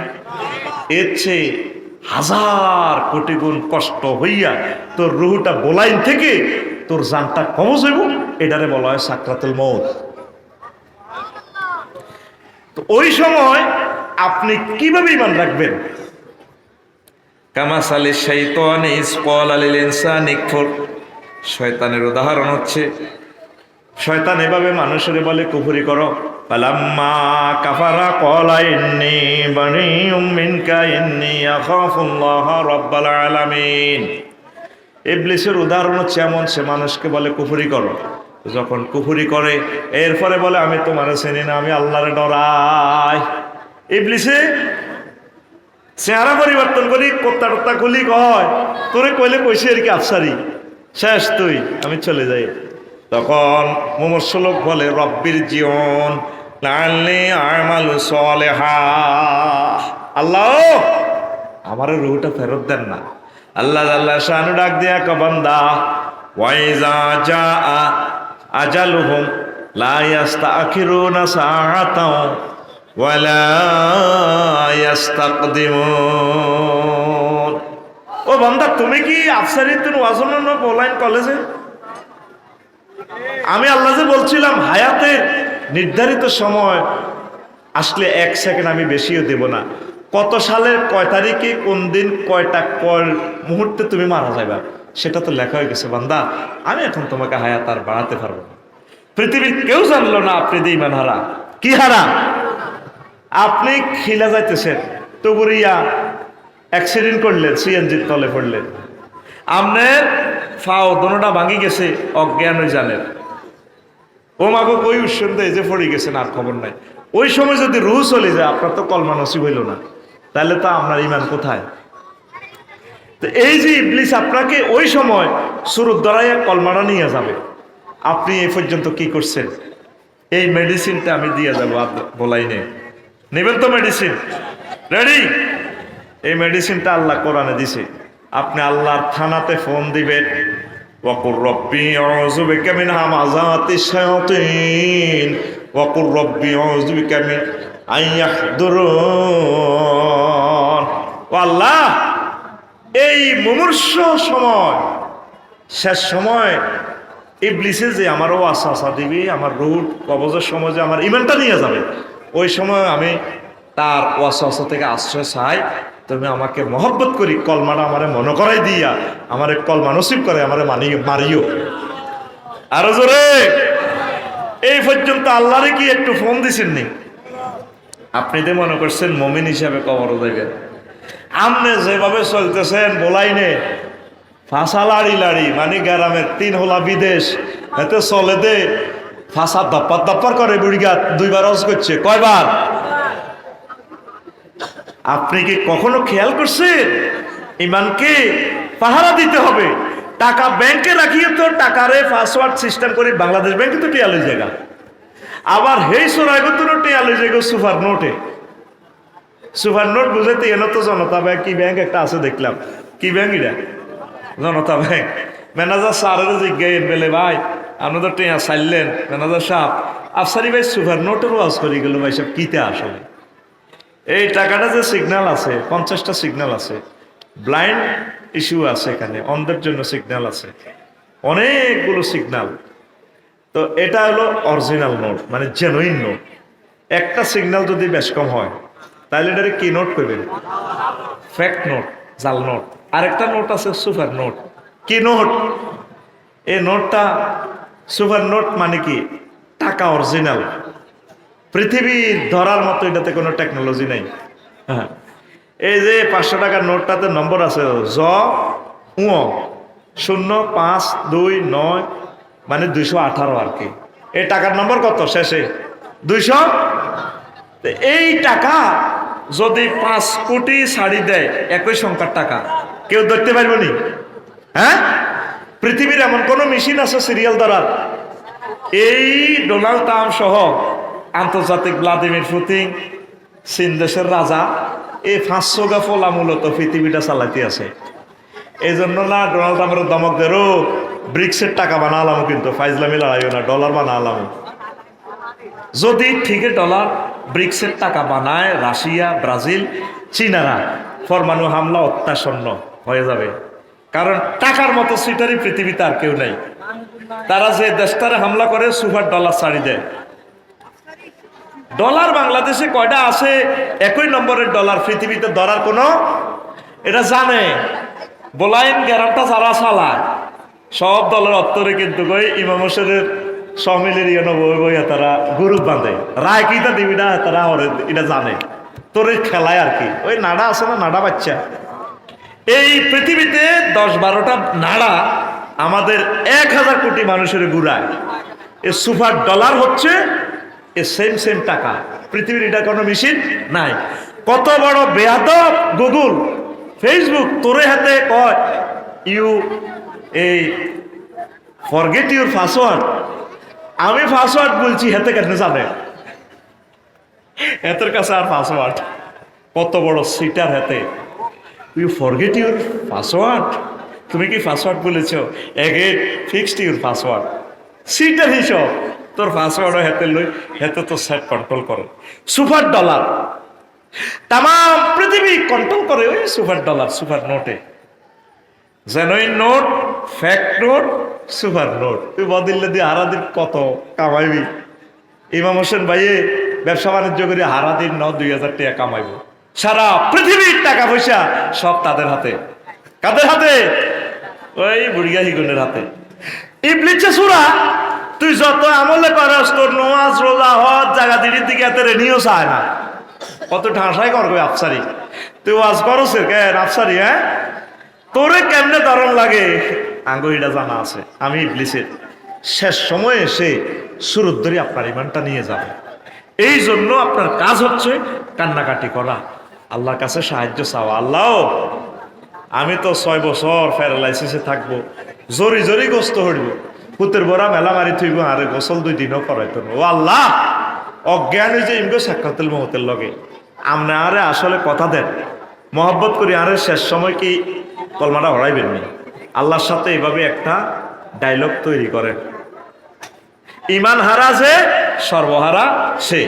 এর চেয়ে 1000 কোটি গুণ কষ্ট হইয়া তোর রুহুটা বোলাইন থেকে তোর জানটা কবজ হইব, এটারে বলা হয় সাকরাতুল মউত। তো ওই সময় আপনি কিভাবে ঈমান রাখবেন? কামাসালি শাইতান ইজ ক্বালা লিল ইনসানি কুফর। শয়তানের উদাহরণ হচ্ছে, শয়তান এভাবে মানুষের বলে কুফরি করো। ফালাম্মা কাফারা ক্বালা ইন্নী বারিউম মিনকা ইন্নী আখাফুল্লাহ রাব্বাল আলামিন। ইবলিসের উদাহরণ হচ্ছে এমন, সে মানুষকে বলে কুফরি করো, যখন কুফরি করে এরপরে বলে আমি তোমারে চিনি না, আমি আল্লাহরে ডরাই। ইবলিসে চেহারা পরিবর্তন করি, কোত্তা টোত্তা খুলি, কয় তোরে কইলে কইছি আর কি আফসারি, শেষ তুই, আমি চলে যাই। তখন মুমূর্ষু লোক বলে রব্বির জীবন লাআল্লি আমালু সলিহা, আল্লাহ আমার রুহটা ফেরত দেন না। আল্লাহ আল্লাহ শানু ডাক দিয়া ক বান্দা, ওয়াইজা জাআ আজালুহুম লা ইস্তাখিরুনা সাআতাও ওয়ালা ইস্তাকদিমুন। ও বান্দা, তুমি কি আফসারিতুন ওয়াজনুন অনলাইন কলেজে? আমি আল্লাহ যে বলছিলাম হায়াতের নির্ধারিত সময় আসলে 1 সেকেন্ড আমি বেশিও দেব না। কত সালের কয় তারিখে কোন দিন কয়টা কয় মুহূর্তে তুমি মারা যাবে সেটা তো লেখা হয়ে গেছে বান্দা। আমি এখন তোমাকে হায়াত আর বাড়াতে পারবো না। পৃথিবীর কেউ জানলো না আপনি যে ঈমান হারা। কি হারা? আপনি খিলা যাইতেছেন, তবুরিয়া অ্যাক্সিডেন্ট করলেন, সিএনজির তলে পড়লেন, আপনার ফাও দোনোটা ভাঙি গেছে, অজ্ঞান হয়ে জানেন, ও মাগো কই উৎসন্দে এই যে পড়ে গেছেন, আর খবর নাই। ওই সময় যদি রুহ চলে যায়, আপনার তো কলমা নসিব হইল না, তাহলে তো আপনার ঈমান কোথায়? তো এই যে ইবলিস আপনাকে ওই সময় সুরত ধরাইয়া কলমাটা নিয়ে যাবে, আপনি এই পর্যন্ত কি করছেন? এই মেডিসিনটা আমি দিয়ে যাবো, বলাই নেই, নেবেন তো মেডিসিন? রেডি? এই মেডিসিনটা আল্লাহ কোরআনে দিছে। আপনি আল্লাহর থানাতে ফোন দিবেন, ওয়াকুর রব্বি আউযু বিকা মিন হামাযাতিশ শায়াতিন ওয়াকুর রব্বি আউযু বিকা মিন আইয়াহদুরুন। ও আল্লাহ, এই মুমূর্ষ সময়, শেষ সময় ইবলিসে যে আমারও ওয়াসওয়াসা দিবে, আমার রূহ কবজের সময় যে আমার ঈমানটা নিয়ে যাবে, ওই সময় আমি তার ওয়াসওয়াসা থেকে আশ্রয় চাই। তুমি আমাকে মহব্বত করি, কলমাটা আমারে মনে করাই দিয়া আমারে কলমা নসিব করে, আমারে মারিও। আরো জোরে। এই পর্যন্ত আল্লাহরে কি একটু ফোন দিছেন নি? আপনি তো মনে করছেন মুমিন হিসাবে কবর যাইবেন। আমনে যেভাবে চলতেছেন বলাই নে, ফাঁসা লাড়ি লাড়ি মানে গ্রামের 3 হোলা বিদেশ এতে চলে দে, ফাঁসা দপ্পার দপ্পার করে বুড়িগা 2বার হজ করছে। কয়বার? আপনি কি কখনো খেয়াল করছেন ইমানকে পাহারা দিতে হবে? টাকা ব্যাংকে রাখিয়ে তো টাকারে পাসওয়ার্ড সিস্টেম করে বাংলাদেশ ব্যাংকে তো টিয়া লই জায়গা, আবার হেই সরাইগো তো টিয়া লই যাইগো সুপার নোটে। সুপার নোট বুঝাইতে এলো তো জনতা ব্যাংক কি ব্যাংক একটা আছে দেখলাম, কি ব্যাংক এটা? জনতা ব্যাংক। ম্যানেজার স্যারের জিজ্ঞাসা বেলে ভাই আপনি তো টিয়া চাইলেন, ম্যানেজার সাহেব আফসারি ভাই সুপার নোটের ওয়াজ করে গেল ভাই সব কিতে আসলে এই টাকাটা যে সিগন্যাল আছে 50টা সিগন্যাল আছে, ব্লাইন্ড ইস্যু আছে এখানে, অন্ধের জন্য সিগন্যাল আছে অনেকগুলো সিগন্যাল। তো এটা হলো অরিজিনাল নোট মানে জেনুইন নোট। একটা সিগন্যাল যদি বেশ কম হয় তাহলে এটারে কি নোট করবেন? ফ্যাক্ট নোট, জাল নোট। আরেকটা নোট আছে সুপার নোট। কি নোট? এই নোটটা সুপার নোট মানে কি টাকা অরিজিনাল, পৃথিবীর ধরার মতো এটাতে কোনো টেকনোলজি নাই। হ্যাঁ, এই যে 500 টাকার নোটটাতে নম্বর আছে জ উ 0529 মানে 218 আর কি। এই টাকার নম্বর কত শেষে? 200। এই টাকা যদি 5 কোটি ছাড়ি দেয় একই সংখ্যার টাকা, কেউ ধরতে পারবে নি? হ্যাঁ, পৃথিবীর এমন কোন মেশিন আছে সিরিয়াল ধরার? এই ডোনাল্ড ট্রাম্প সহ আন্তর্জাতিক ভ্লাদিমির পুতিন, চীন দেশের রাজা, এই 500 গা ফলা মূলত পৃথিবীটা চালাইতে আছে। এই জন্য না ডোনাল্ড ট্রাম্পের দমক দেরো ব্রিক্সের টাকা বানালাম, কিন্তু ফাইজলামি লড়াইও না, ডলার বানালাম। যদি ঠিক ডলার ব্রিক্সের টাকা বানায় রাশিয়া, ব্রাজিল, চীনারা, পরমাণু হামলা অত্যাসন্ন হয়ে যাবে। কারণ টাকার মতো সিটারি পৃথিবীতে আর কেউ নেই। তারা যে দেশটারে হামলা করে সুপার ডলার ছাড়ি দেয়। ডলার বাংলাদেশে কয়টা আছে একই নম্বরের ডলার পৃথিবীতে ধরার কোনো, এটা জানে বলাইন গ্যারামটা যারা চালায় সব দলের অত্তরে কিন্তু কই ইমাম হোসেনের সমিলের বইয়া তারা গ্রুপ বাঁধে, রায় কিটা দিবি না তারা এটা জানে। তোর খেলায় আর কি ওই নাড়া আছে না, নাড়া বাচ্চা। এই পৃথিবীতে 10-12টা নাড়া আমাদের 1000 কোটি মানুষের ঘুরায়। এই সুপার ডলার হচ্ছে এ সেম টাকা। পৃথিবীর এটা কোনো মেশিন নাই। কত বড় বেয়াদব গুগল, ফেসবুক তোরে হাতে কয় ইউ এই ফরগেট ইউর পাসওয়ার্ড। আমি পাসওয়ার্ড বলছি, হাতে কেন জানে? এতের কাছে আর পাসওয়ার্ড। কত বড় সিটার হাতে, ইউ ফরগেট ইউর পাসওয়ার্ড। তুমি কি পাসওয়ার্ড বলেছ? Again fixed your password. Seater হিসাব তোর পাসওয়ার্ডও হাতে লই, হাতে তো সেট কন্ট্রোল করে। সুপার ডলার তাম পৃথিবী কন্ট্রোল করে ওই সুপার ডলার, সুপার নোটে। Genuine note, fact note, super note. তুই বদিল্লে দিয়ে হারাদিন কত কামাইবি? ইমাম হোসেন ভাইয়ে ব্যবসা বাণিজ্য করে হারাদিন 2000 টাকা কামাইব। সারা পৃথিবীর টাকা পয়সা সব তাদের হাতে। কাদের হাতে? ওই বুড়িয়া হিগুনের হাতে। ইবলিসে সুরা তুই যত আমলে করস তোর নামাজ রোজা হজ জায়গা দিদির দিকে এত রেনিও চায় না। কত ঠাঁসাই করবে আফসারি, তুই ওয়াজ করস কেন আফসারি? হ্যাঁ, তোরে কেমনে দারুণ লাগে আঙ্গুইটা জানা আছে। আমি ইবলিসের শেষ সময়ে এসে সুরত ধরে আপনার ইমানটা নিয়ে যাবে। এই জন্য আপনার কাজ হচ্ছে কান্নাকাটি করা, আল্লাহর কাছে সাহায্য চাওয়া। আল্লাহ আমি তো 6 বছর প্যারালাইসিসে থাকবো, জরি জরি গোস্ত হইব, পুতের বড়া মেলা মারি থইব, আরে গোসল 2 দিনও করাইতো না। ও আল্লাহ, অজ্ঞান হয়েছে ইমগো সাক্ষাতের মহতের লগে আমনে আরে আসলে কথা দেন, মহব্বত করি আরে শেষ সময় কি কলমাটা হরাইবেন নি? আল্লাহর সাথে এইভাবে একটা ডায়লগ তৈরি করেন, ইমান হারা যে সর্বহারা সে।